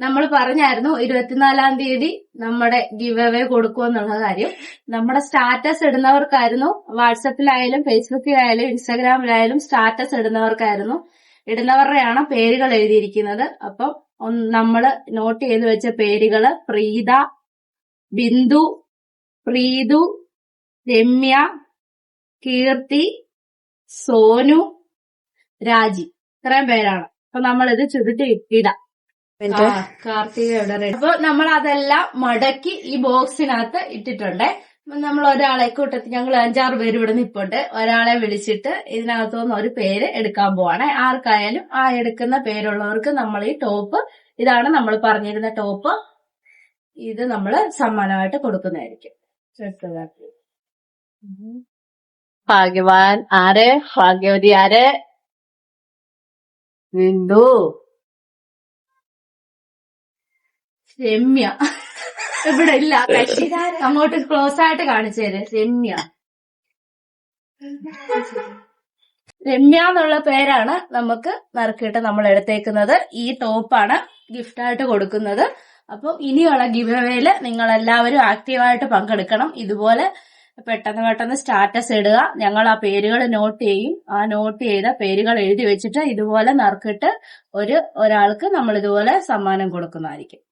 നമ്മൾ പറഞ്ഞായിരുന്നു 24-ാം തീയതി നമ്മുടെ ഗിവ് അവേ കൊടുക്കുമെന്നുള്ള കാര്യം. നമ്മുടെ സ്റ്റാറ്റസ് ഇടുന്നവർക്കായിരുന്നു, വാട്സപ്പിലായാലും ഫേസ്ബുക്കിലായാലും ഇൻസ്റ്റാഗ്രാമിലായാലും സ്റ്റാറ്റസ് ഇടുന്നവരുടെയാണ് പേരുകൾ എഴുതിയിരിക്കുന്നത്. അപ്പം നമ്മള് നോട്ട് ചെയ്ത് വെച്ച പേരുകള് പ്രീത, ബിന്ദു, പ്രീതു, രമ്യ, കീർത്തി, സോനു, രാജി, ഇത്രയും പേരാണ്. അപ്പൊ നമ്മളിത് ചുരുട്ടി ഇടാം. കാർത്തിക. അപ്പൊ നമ്മൾ അതെല്ലാം മടക്കി ഈ ബോക്സിനകത്ത് ഇട്ടിട്ടുണ്ട്. നമ്മൾ ഒരാളെ കൂട്ടത്തിൽ ഞങ്ങൾ 5-6 പേര് ഇവിടെ നിൽപ്പുണ്ട്. ഒരാളെ വിളിച്ചിട്ട് ഇതിനകത്തുനിന്ന് ഒരു പേര് എടുക്കാൻ പോവാണ്. ആർക്കായാലും ആ എടുക്കുന്ന പേരുള്ളവർക്ക് നമ്മൾ ഈ ടോപ്പ്, ഇതാണ് നമ്മൾ പറഞ്ഞിരുന്ന ടോപ്പ്, ഇത് നമ്മൾ സമ്മാനമായിട്ട് കൊടുക്കുന്നതായിരിക്കും. ഭാഗ്യവാൻ ആര്? ഭാഗ്യവതി ആര്? ബിന്ദു. രമ്യ ഇവിടെ ഇല്ല. അങ്ങോട്ട് ക്ലോസ് ആയിട്ട് കാണിച്ചു തരും. രമ്യ എന്നുള്ള പേരാണ് നമുക്ക് നറുക്കിട്ട് നമ്മൾ എടുത്തേക്കുന്നത്. ഈ ടോപ്പാണ് ഗിഫ്റ്റായിട്ട് കൊടുക്കുന്നത്. അപ്പം ഇനിയുള്ള ഗിവ് അവേയില് നിങ്ങൾ എല്ലാവരും ആക്റ്റീവായിട്ട് പങ്കെടുക്കണം. ഇതുപോലെ പെട്ടെന്ന് സ്റ്റാറ്റസ് ഇടുക. ഞങ്ങൾ ആ പേരുകൾ നോട്ട് ചെയ്യും. ആ നോട്ട് ചെയ്ത പേരുകൾ എഴുതി വെച്ചിട്ട് ഇതുപോലെ നറുക്കിട്ട് ഒരാൾക്ക് നമ്മൾ ഇതുപോലെ സമ്മാനം കൊടുക്കുന്നതായിരിക്കും.